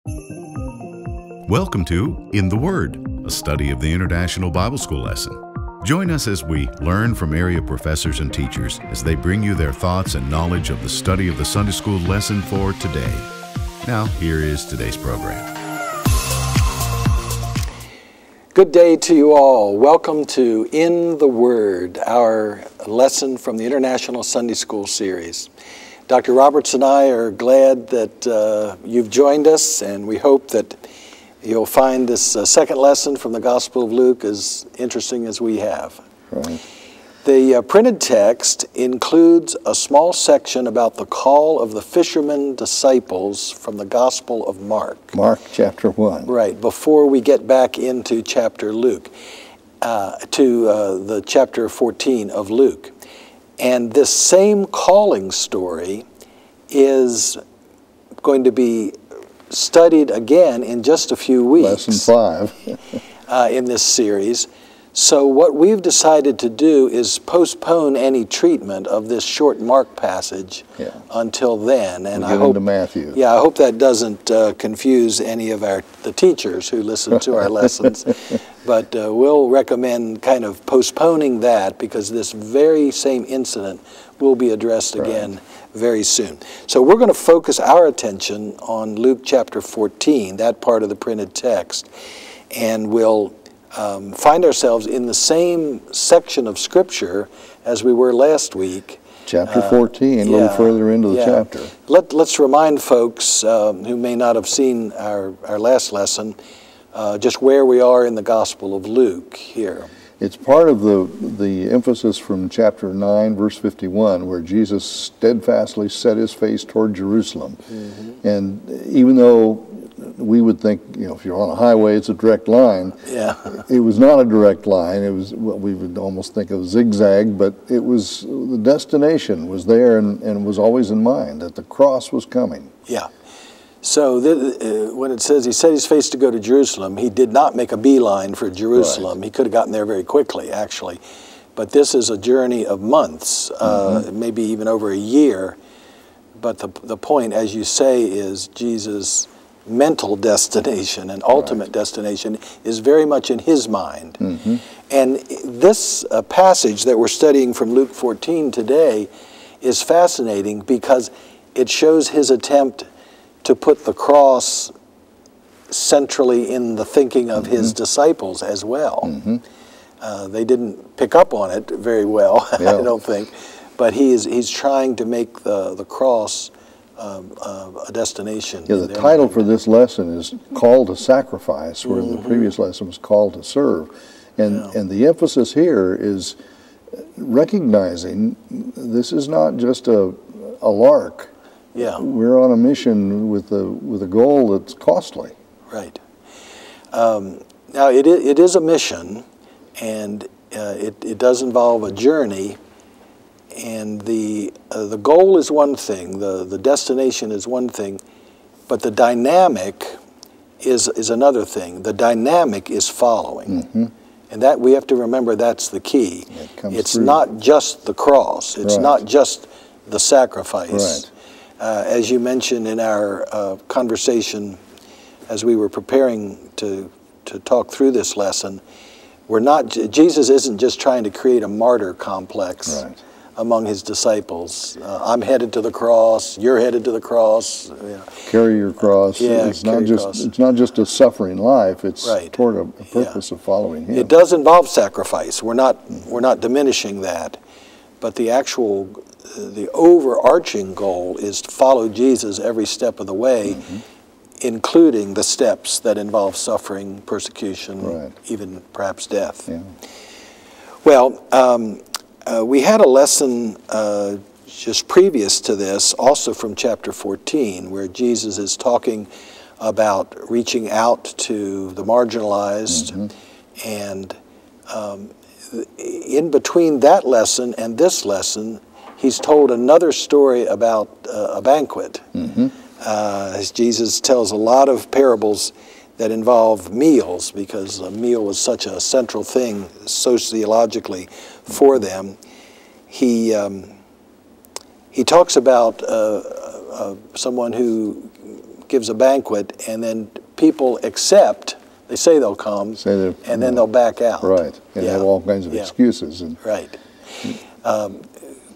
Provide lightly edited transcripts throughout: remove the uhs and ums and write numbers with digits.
Welcome to In the Word, a study of the International Bible School lesson. Join us as we learn from area professors and teachers as they bring you their thoughts and knowledge of the study of the Sunday School lesson for today. Now, here is today's program. Good day to you all. Welcome to In the Word, our lesson from the International Sunday School series. Dr. Roberts and I are glad that you've joined us, and we hope that you'll find this second lesson from the Gospel of Luke as interesting as we have. Right. The printed text includes a small section about the call of the fishermen disciples from the Gospel of Mark. Mark chapter 1. Right, before we get back into chapter Luke, to the chapter 14 of Luke. And this same calling story is going to be studied again in just a few weeks. Lesson 5. In this series. So what we've decided to do is postpone any treatment of this short Mark passage until then. And we'll get into Matthew. Yeah, I hope that doesn't confuse any of the teachers who listen to our lessons. But we'll recommend kind of postponing that because this very same incident will be addressed again very soon. So we're going to focus our attention on Luke chapter 14, that part of the printed text, and we'll find ourselves in the same section of Scripture as we were last week. Chapter 14, a little further into the chapter. Let's remind folks who may not have seen our last lesson just where we are in the Gospel of Luke here. It's part of the emphasis from chapter 9, verse 51, where Jesus steadfastly set his face toward Jerusalem. Mm-hmm. And even though we would think, if you're on a highway, it's a direct line. Yeah. It was not a direct line. It was what we would almost think of zigzag, but it was, the destination was there and was always in mind, that the cross was coming. Yeah. So when it says he set his face to go to Jerusalem, he did not make a beeline for Jerusalem. Right. He could have gotten there very quickly, actually. But this is a journey of months, maybe even over a year. But the point, as you say, is Jesus' mental destination and ultimate destination is very much in his mind. Mm-hmm. And this passage that we're studying from Luke 14 today is fascinating because it shows his attempt to put the cross centrally in the thinking of his disciples as well. Mm-hmm. They didn't pick up on it very well, I don't think, but he's trying to make the cross a destination. Yeah, the title for this lesson is Call to Sacrifice, where the previous lesson was Call to Serve. And the emphasis here is recognizing this is not just a lark. Yeah, we're on a mission with a goal that's costly. Right. Now it is a mission, and it does involve a journey. And the goal is one thing, the destination is one thing, but the dynamic is another thing. The dynamic is following. Mm-hmm. And that we have to remember that's the key. It's not just the cross. It's not just the sacrifice. Right. As you mentioned in our conversation as we were preparing to talk through this lesson, Jesus isn't just trying to create a martyr complex among his disciples. I'm headed to the cross, you're headed to the cross. Carry your cross. Yeah, it's not just a suffering life, it's toward a purpose of following him. It does involve sacrifice. We're not diminishing that. But the overarching goal is to follow Jesus every step of the way, including the steps that involve suffering, persecution, even perhaps death. Yeah. Well, we had a lesson just previous to this, also from chapter 14, where Jesus is talking about reaching out to the marginalized, and in between that lesson and this lesson, he's told another story about a banquet. As Jesus tells a lot of parables that involve meals, because a meal was such a central thing sociologically for them. He talks about someone who gives a banquet, and then people accept. They say they'll come, and then they'll back out. Right, and have all kinds of excuses. Right.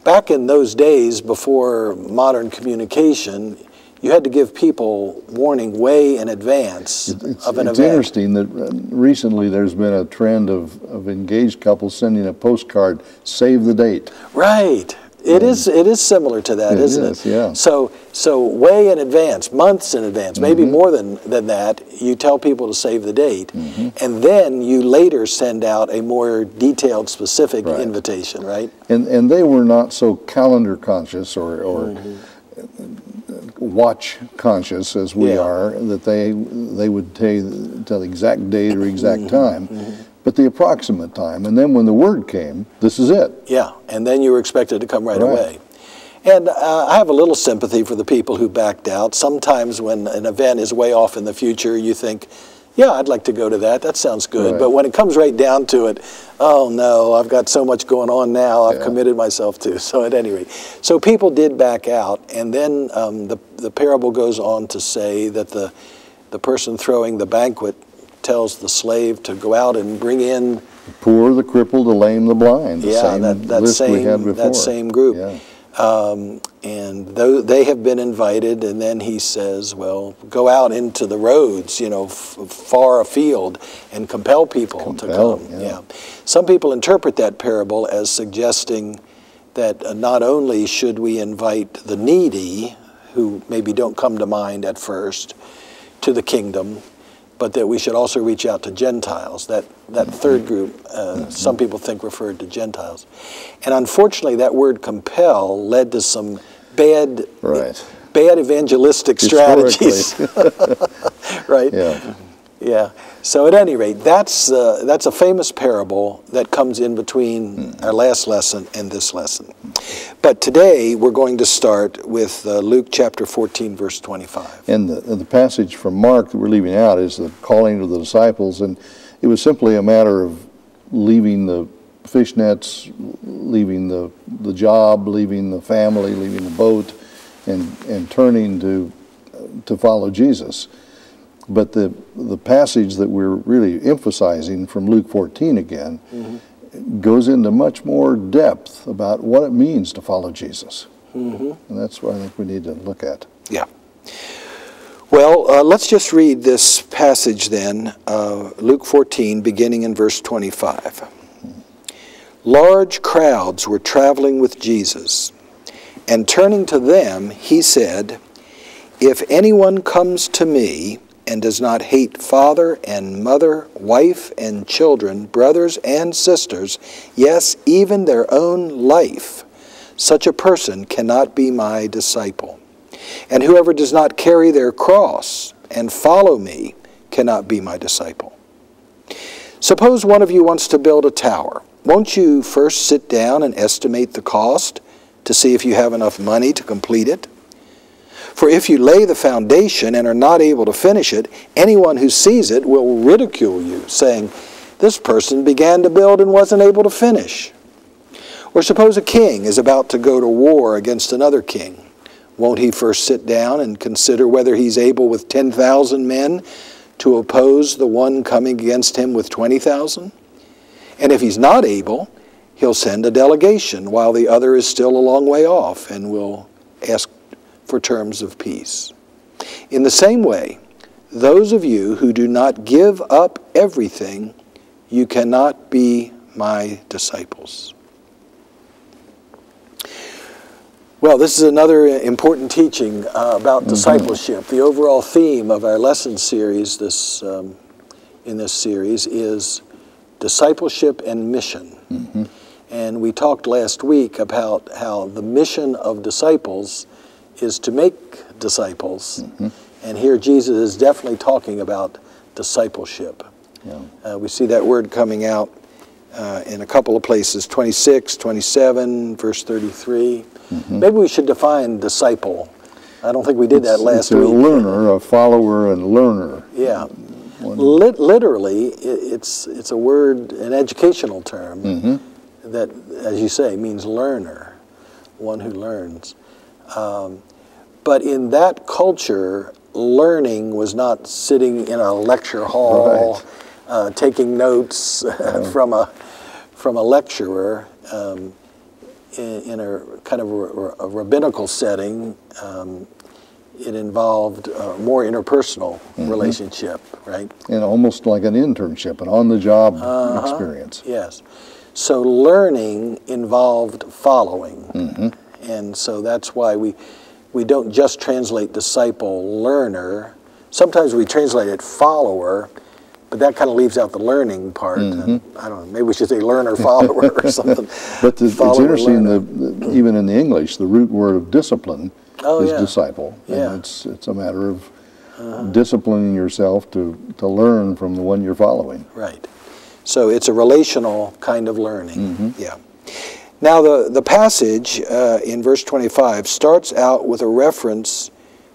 Back in those days, before modern communication, you had to give people warning way in advance of an event. It's interesting that recently there's been a trend of engaged couples sending a postcard, save the date. Right. It is similar to that, isn't it? Yeah. So way in advance, months in advance, maybe more than that, you tell people to save the date, and then you later send out a more detailed, specific invitation, right? And they were not so calendar conscious or watch conscious as we are, that they would tell the exact date or exact time. But the approximate time, and then when the word came, this is it. Yeah, and then you were expected to come right away. And I have a little sympathy for the people who backed out. Sometimes when an event is way off in the future, you think, yeah, I'd like to go to that. That sounds good. Right. But when it comes right down to it, oh no, I've got so much going on now, I've committed myself to. So at any rate, so people did back out, and then the parable goes on to say that the person throwing the banquet tells the slave to go out and bring in the poor, the crippled, the lame, the blind. The same list we had before. That same group. Yeah. And they have been invited, and then he says, well, go out into the roads, far afield, and compel people to come. Yeah. Some people interpret that parable as suggesting that not only should we invite the needy, who maybe don't come to mind at first, to the kingdom, but that we should also reach out to Gentiles. That third group, some people think referred to Gentiles. And unfortunately, that word compel led to some bad evangelistic strategies. Right? Yeah. Yeah. So at any rate, that's a famous parable that comes in between our last lesson and this lesson. But today we're going to start with Luke chapter 14, verse 25. And the passage from Mark that we're leaving out is the calling of the disciples, and it was simply a matter of leaving the fish nets, leaving the job, leaving the family, leaving the boat, and turning to follow Jesus. But the passage that we're really emphasizing from Luke 14 again goes into much more depth about what it means to follow Jesus. And that's what I think we need to look at. Yeah. Well, let's just read this passage then, Luke 14, beginning in verse 25. Large crowds were traveling with Jesus, and turning to them, he said, "If anyone comes to me and does not hate father and mother, wife and children, brothers and sisters, yes, even their own life, such a person cannot be my disciple. And whoever does not carry their cross and follow me cannot be my disciple. Suppose one of you wants to build a tower. Won't you first sit down and estimate the cost to see if you have enough money to complete it? For if you lay the foundation and are not able to finish it, anyone who sees it will ridicule you, saying, 'This person began to build and wasn't able to finish.' Or suppose a king is about to go to war against another king. Won't he first sit down and consider whether he's able with 10,000 men to oppose the one coming against him with 20,000? And if he's not able, he'll send a delegation while the other is still a long way off and will ask for terms of peace. In the same way, those of you who do not give up everything, you cannot be my disciples." Well, this is another important teaching about discipleship. The overall theme of our lesson series in this series is discipleship and mission. And we talked last week about how the mission of disciples is to make disciples. And here Jesus is definitely talking about discipleship. We see that word coming out in a couple of places, 26, 27, verse 33. Maybe we should define disciple. I don't think we did that last week. It's a learner, a follower and learner. Yeah. Literally, it's a word, an educational term that, as you say, means learner, one who learns. But in that culture, learning was not sitting in a lecture hall, taking notes from a lecturer. In a kind of a rabbinical setting, it involved a more interpersonal relationship, right? And almost like an internship, an on-the-job experience. Yes. So learning involved following. And so that's why we don't just translate disciple, learner. Sometimes we translate it follower, but that kind of leaves out the learning part. And I don't know, maybe we should say learner, follower or something. But it's interesting, even in the English, the root word of discipline is disciple. And it's a matter of disciplining yourself to learn from the one you're following. Right. So it's a relational kind of learning. Yeah. Now the passage in verse 25 starts out with a reference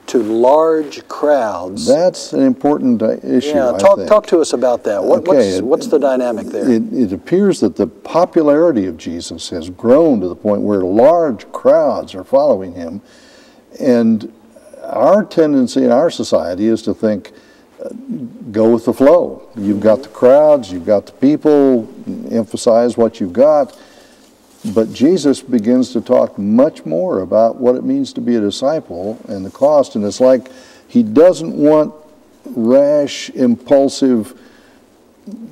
to large crowds. That's an important issue. Yeah, talk to us about that. What's the dynamic there? It appears that the popularity of Jesus has grown to the point where large crowds are following him, and our tendency in our society is to think, go with the flow. You've got the crowds, you've got the people, emphasize what you've got. But Jesus begins to talk much more about what it means to be a disciple and the cost. And it's like he doesn't want rash, impulsive,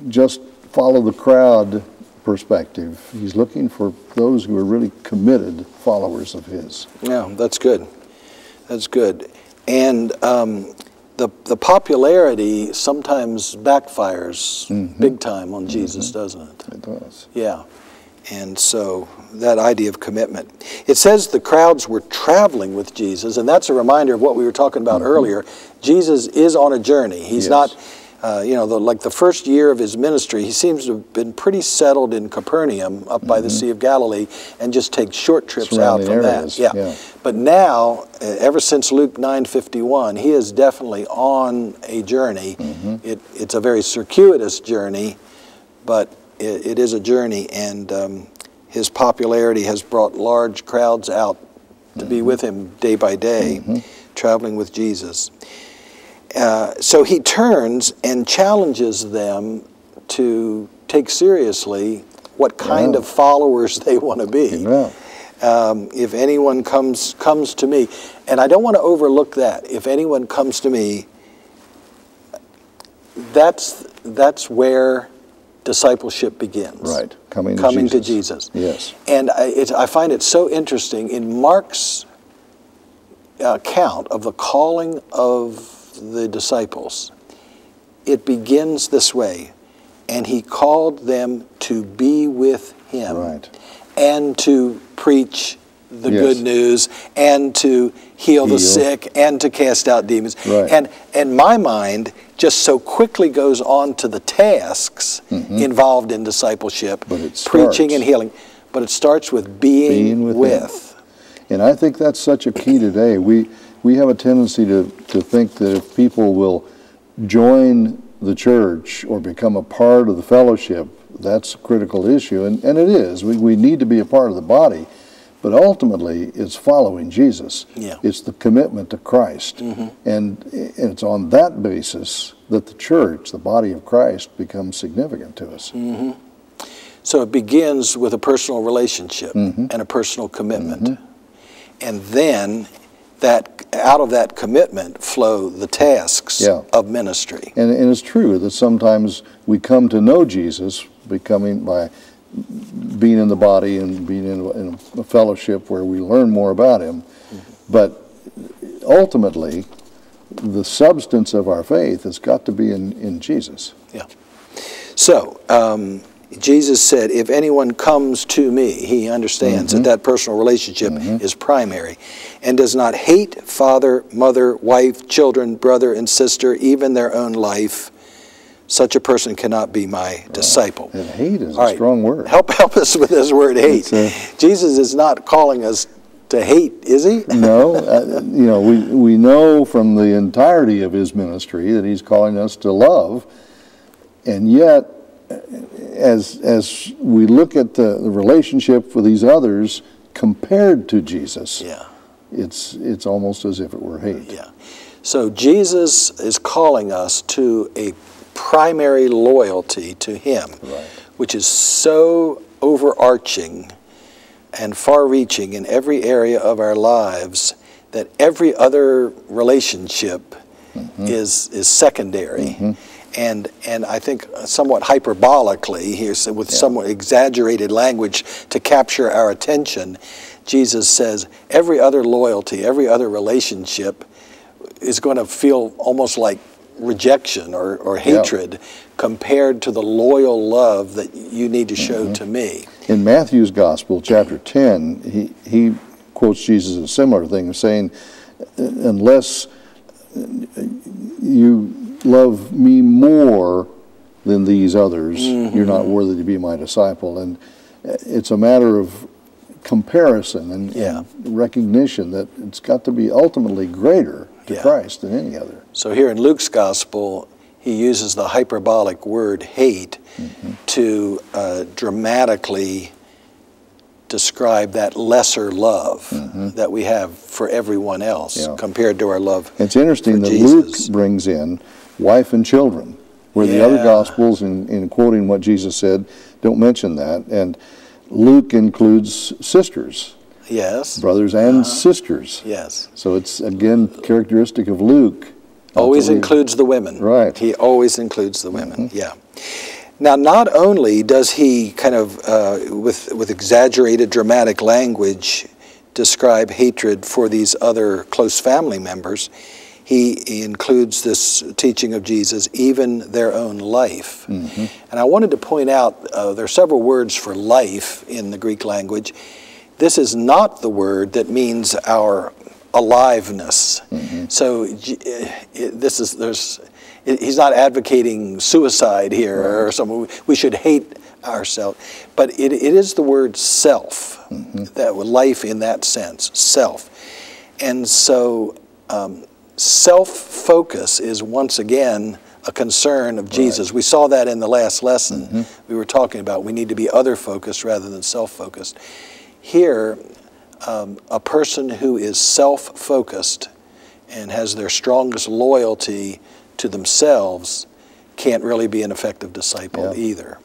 just follow the crowd perspective. He's looking for those who are really committed followers of his. Yeah, that's good. That's good. And the popularity sometimes backfires big time on Jesus, doesn't it? It does. Yeah. And so that idea of commitment. It says the crowds were traveling with Jesus, and that's a reminder of what we were talking about earlier. Jesus is on a journey. He's not, like the first year of his ministry, he seems to have been pretty settled in Capernaum up by the Sea of Galilee and just take short trips out from areas. that. Yeah. But now, ever since Luke 9:51, he is definitely on a journey. It's a very circuitous journey, but it is a journey, and his popularity has brought large crowds out to be with him day by day, traveling with Jesus. So he turns and challenges them to take seriously what kind of followers they want to be. If anyone comes to me, and I don't want to overlook that. If anyone comes to me, that's where discipleship begins. Right, coming to Jesus. Yes. And I find it so interesting in Mark's account of the calling of the disciples. It begins this way, and he called them to be with him and to preach the good news and to heal the sick and to cast out demons. And my mind just so quickly goes on to the tasks involved in discipleship, preaching and healing. But it starts with being with. And I think that's such a key today. We have a tendency to think that if people will join the church or become a part of the fellowship, that's a critical issue. And it is. We need to be a part of the body. But ultimately, it's following Jesus. It's the commitment to Christ. And it's on that basis that the church, the body of Christ, becomes significant to us. So it begins with a personal relationship and a personal commitment. And then out of that commitment flow the tasks of ministry. And it's true that sometimes we come to know Jesus by being in the body and being in a fellowship where we learn more about him. But ultimately, the substance of our faith has got to be in Jesus. So, Jesus said, if anyone comes to me, he understands that personal relationship is primary, and does not hate father, mother, wife, children, brother and sister, even their own life, such a person cannot be my disciple. And hate is a strong word. Help us with this word hate. Jesus is not calling us to hate, is he? No. We know from the entirety of his ministry that he's calling us to love. And yet, as we look at the relationship with these others compared to Jesus, it's almost as if it were hate. So Jesus is calling us to a primary loyalty to him, Right. which is so overarching and far-reaching in every area of our lives that every other relationship is secondary. And I think somewhat hyperbolically here, so with somewhat exaggerated language to capture our attention, Jesus says every other loyalty, every other relationship is going to feel almost like rejection or hatred compared to the loyal love that you need to show to me. In Matthew's Gospel, chapter 10, he quotes Jesus a similar thing, saying, unless you love me more than these others, you're not worthy to be my disciple. And it's a matter of comparison and recognition that it's got to be ultimately greater to Christ than any other. So here in Luke's Gospel, he uses the hyperbolic word hate to dramatically describe that lesser love that we have for everyone else compared to our love It's interesting for that Jesus. Luke brings in wife and children, where the other Gospels, in quoting what Jesus said, don't mention that. And Luke includes sisters. Yes. Brothers and sisters. Yes. So it's, again, characteristic of Luke. Always includes the women. Right. He always includes the women, Now, not only does he kind of, with exaggerated dramatic language, describe hatred for these other close family members, he includes this teaching of Jesus, even their own life. And I wanted to point out, there are several words for life in the Greek language. This is not the word that means our aliveness. So he's not advocating suicide here or something. We should hate ourselves. But it is the word self, that life in that sense, self. And so self-focus is once again a concern of Jesus. We saw that in the last lesson. We were talking about we need to be other-focused rather than self-focused. Here, a person who is self-focused and has their strongest loyalty to themselves can't really be an effective disciple either.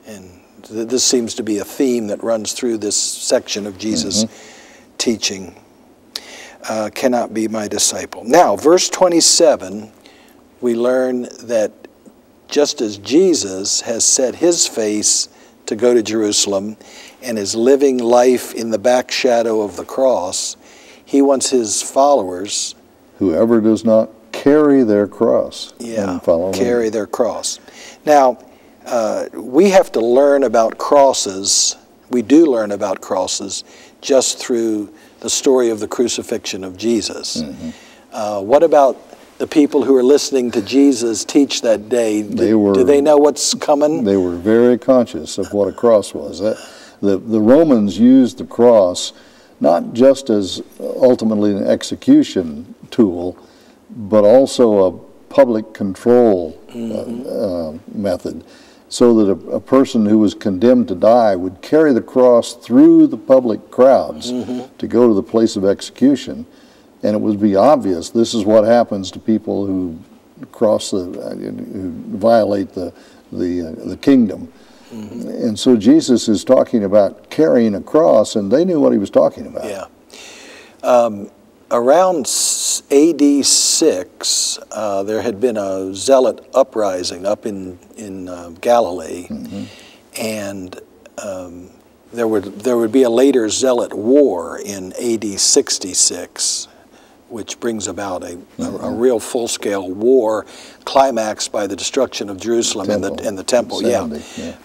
And this seems to be a theme that runs through this section of Jesus' teaching. Cannot be my disciple. Now, verse 27, we learn that just as Jesus has set his face to go to Jerusalem and is living life in the back shadow of the cross, he wants his followers, whoever does not carry their cross and follow carry him. their cross. Now, we have to learn about crosses. We do learn about crosses just through the story of the crucifixion of Jesus. What about the people who were listening to Jesus teach that day? Do they know what's coming? They were very conscious of what a cross was. The Romans used the cross not just as ultimately an execution tool, but also a public control method, so that a person who was condemned to die would carry the cross through the public crowds to go to the place of execution. And it would be obvious this is what happens to people who who violate the kingdom. And so Jesus is talking about carrying a cross, and they knew what he was talking about. Around A.D. 6, there had been a zealot uprising up in Galilee, and there would be a later zealot war in A.D. 66, which brings about a real full-scale war climaxed by the destruction of Jerusalem and the temple.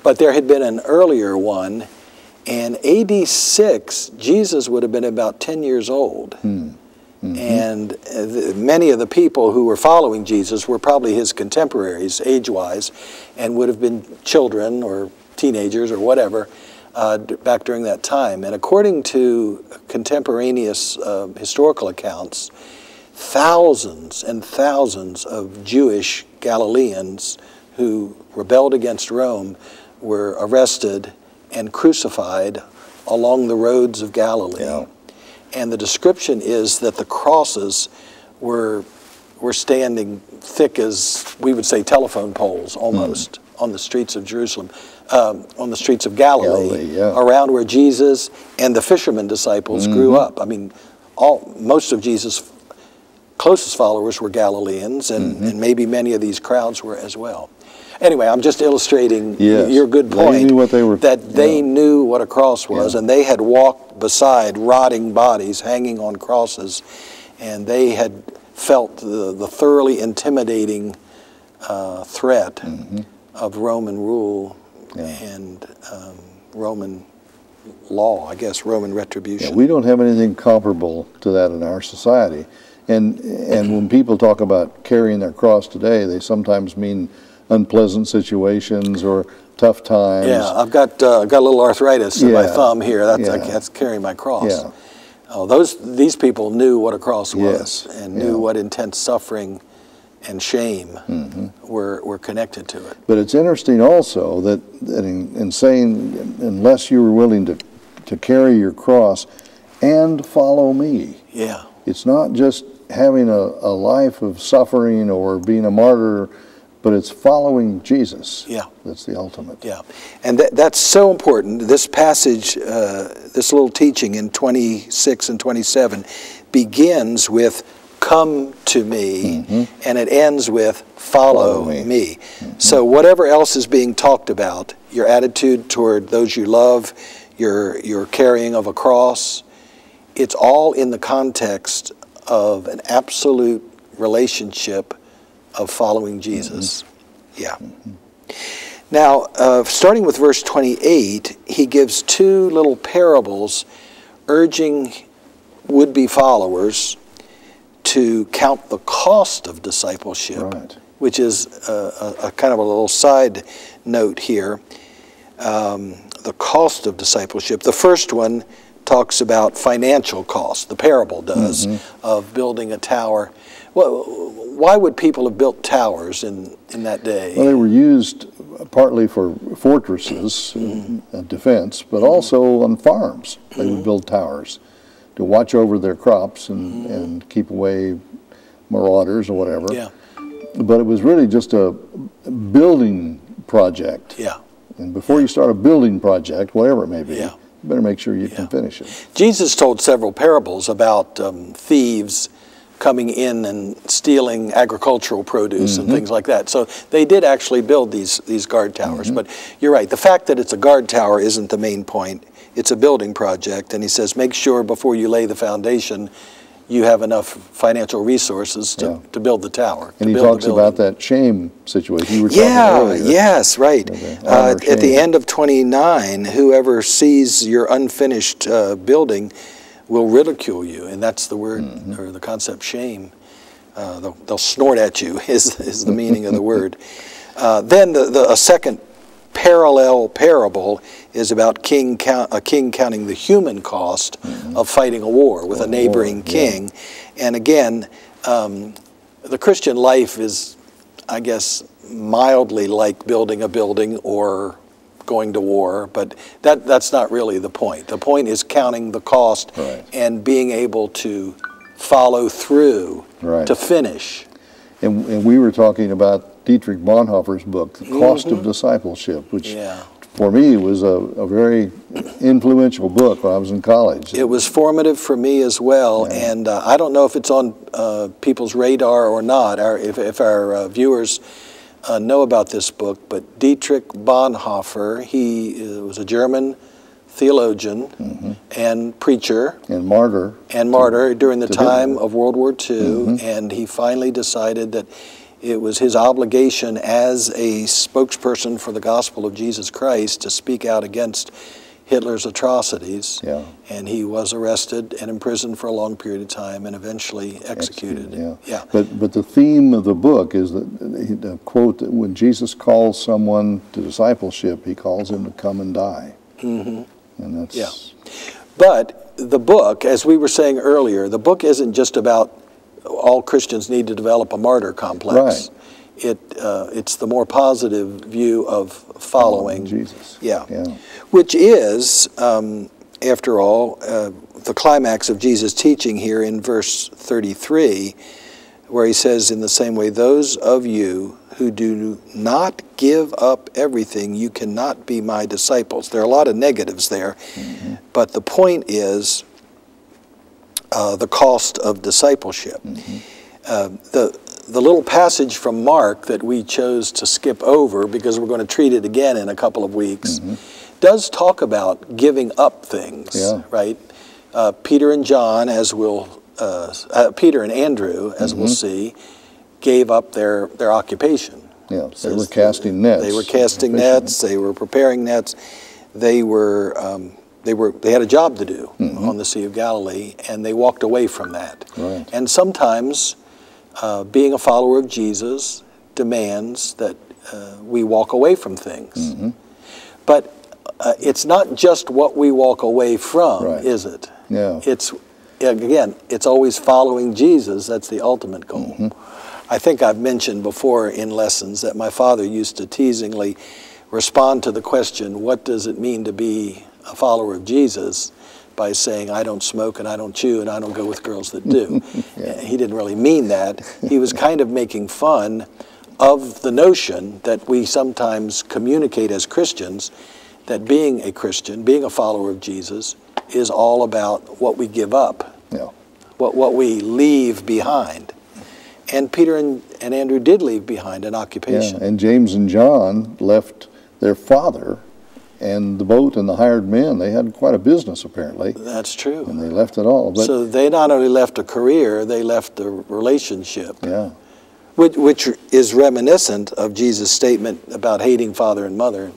But there had been an earlier one, and A.D. 6, Jesus would have been about 10 years old. And many of the people who were following Jesus were probably his contemporaries, age-wise, and would have been children or teenagers or whatever back during that time. And according to contemporaneous historical accounts, thousands and thousands of Jewish Galileans who rebelled against Rome were arrested and crucified along the roads of Galilee. And the description is that the crosses were were standing thick as, we would say, telephone poles almost on the streets of Jerusalem, on the streets of Galilee, around where Jesus and the fishermen disciples grew up. I mean, most of Jesus' closest followers were Galileans, and maybe many of these crowds were as well. Anyway, I'm just illustrating your good point, they knew what they were, they knew what a cross was, and they had walked beside rotting bodies hanging on crosses, and they had felt the thoroughly intimidating threat of Roman rule and Roman law, I guess, Roman retribution. Yeah, we don't have anything comparable to that in our society. And when people talk about carrying their cross today, they sometimes mean unpleasant situations or tough times. Yeah, I've got a little arthritis in my thumb here. That's carrying my cross. Yeah. Oh, these people knew what a cross was and knew what intense suffering and shame were connected to it. But it's interesting also that in saying, unless you were willing to carry your cross and follow me. Yeah. It's not just having a life of suffering or being a martyr, but it's following Jesus. Yeah. That's the ultimate. Yeah. And that's so important. This passage, this little teaching in 26 and 27 begins with come to me, and it ends with follow me. So whatever else is being talked about, your attitude toward those you love, your carrying of a cross, it's all in the context of an absolute relationship of following Jesus. Yeah. Now, starting with verse 28, he gives two little parables urging would-be followers to count the cost of discipleship, which is a kind of a little side note here. The cost of discipleship. The first one talks about financial cost. The parable does, of building a tower. Well, why would people have built towers in that day? Well, they were used partly for fortresses and defense, but also on farms. They would build towers to watch over their crops and keep away marauders or whatever. Yeah. But it was really just a building project. Yeah. And before you start a building project, whatever it may be, you better make sure you can finish it. Jesus told several parables about thieves coming in and stealing agricultural produce and things like that. So they did actually build these guard towers. But you're right, the fact that it's a guard tower isn't the main point. It's a building project, and he says make sure before you lay the foundation you have enough financial resources to build the tower. And he talks about that shame situation you were talking earlier. Yes, right. At the end of 29, whoever sees your unfinished building will ridicule you, and that's the word or the concept shame. They'll snort at you is the meaning of the word. Then a second parallel parable is about a king counting the human cost of fighting a war with a neighboring king. And again, the Christian life is, I guess, mildly like building a building or going to war, but that's not really the point. The point is counting the cost and being able to follow through to finish. And we were talking about Dietrich Bonhoeffer's book, The Cost of Discipleship, which for me was a very influential book when I was in college. It was formative for me as well, and I don't know if it's on people's radar or not, if our viewers know about this book, but Dietrich Bonhoeffer, he was a German theologian and preacher. And martyr. And martyr during the time of World War II, and he finally decided that it was his obligation as a spokesperson for the gospel of Jesus Christ to speak out against Hitler's atrocities. And he was arrested and imprisoned for a long period of time and eventually executed. But the theme of the book is the quote that when Jesus calls someone to discipleship, he calls him to come and die. And that's... But the book, as we were saying earlier, the book isn't just about all Christians need to develop a martyr complex. It's the more positive view of following Jesus. Which is, after all, the climax of Jesus' teaching here in verse 33, where he says, in the same way, those of you who do not give up everything, you cannot be my disciples. There are a lot of negatives there, but the point is the cost of discipleship. The little passage from Mark that we chose to skip over, because we're going to treat it again in a couple of weeks, does talk about giving up things, right? Peter and John, as we'll Peter and Andrew, as we'll see, gave up their occupation. Yeah, they were casting nets. They were casting nets. They were preparing nets. They had a job to do on the Sea of Galilee, and they walked away from that. Right. And sometimes being a follower of Jesus demands that we walk away from things. But it's not just what we walk away from, is it? Yeah. It's always following Jesus. That's the ultimate goal. I think I've mentioned before in lessons that my father used to teasingly respond to the question, what does it mean to be a follower of Jesus, by saying, I don't smoke and I don't chew and I don't go with girls that do. He didn't really mean that. He was kind of making fun of the notion that we sometimes communicate as Christians, that being a Christian, being a follower of Jesus, is all about what we give up, what we leave behind. And Peter and Andrew did leave behind an occupation. Yeah, and James and John left their father and the boat and the hired men. They had quite a business, apparently. That's true. And they left it all. But so they not only left a career, they left a relationship. Yeah. Which is reminiscent of Jesus' statement about hating father and mother,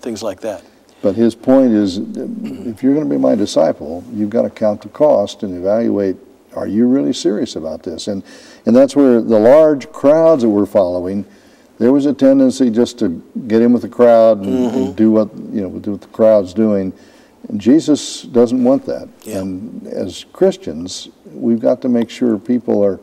things like that. But his point is, if you're going to be my disciple, you've got to count the cost and evaluate, are you really serious about this? And that's where the large crowds that we're following, there was a tendency just to get in with the crowd and do what the crowd's doing. And Jesus doesn't want that. Yeah. And as Christians, we've got to make sure people are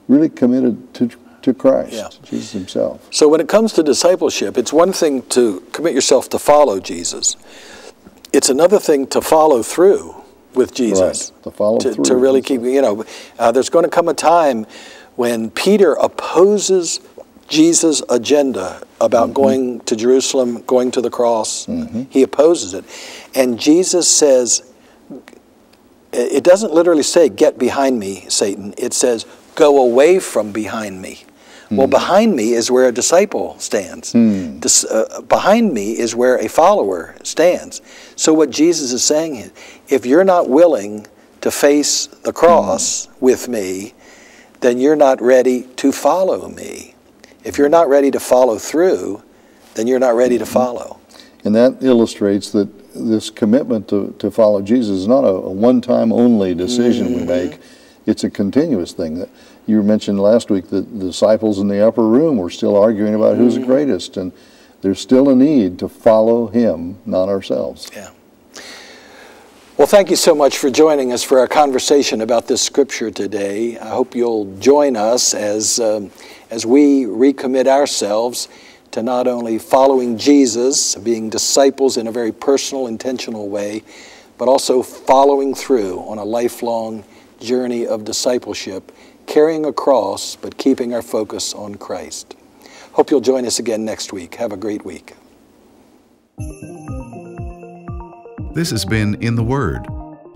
really committed to Christ, Jesus himself. So when it comes to discipleship, it's one thing to commit yourself to follow Jesus. It's another thing to follow through with Jesus. Right. To follow through. To really keep, there's going to come a time when Peter opposes Jesus' agenda about going to Jerusalem, going to the cross. He opposes it. And Jesus says, it doesn't literally say, get behind me, Satan. It says, go away from behind me. Well, behind me is where a disciple stands. Behind me is where a follower stands. So what Jesus is saying is, if you're not willing to face the cross with me, then you're not ready to follow me. If you're not ready to follow through, then you're not ready to follow. And that illustrates that this commitment to follow Jesus is not a one-time only decision we make. It's a continuous thing. That you mentioned last week that the disciples in the upper room were still arguing about who's the greatest, and there's still a need to follow him, not ourselves. Yeah. Well, thank you so much for joining us for our conversation about this scripture today. I hope you'll join us as we recommit ourselves to not only following Jesus, being disciples in a very personal, intentional way, but also following through on a lifelong journey of discipleship, carrying a cross, but keeping our focus on Christ. Hope you'll join us again next week. Have a great week. This has been In the Word,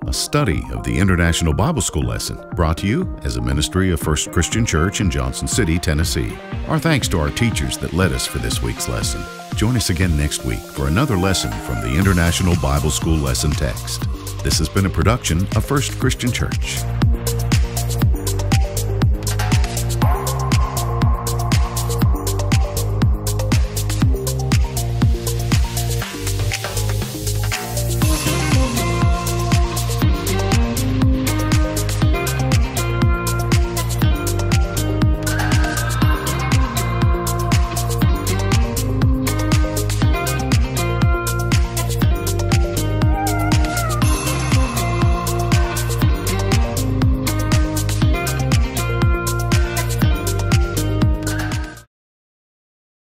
a study of the International Bible School lesson brought to you as a ministry of First Christian Church in Johnson City, Tennessee. Our thanks to our teachers that led us for this week's lesson. Join us again next week for another lesson from the International Bible School lesson text. This has been a production of First Christian Church.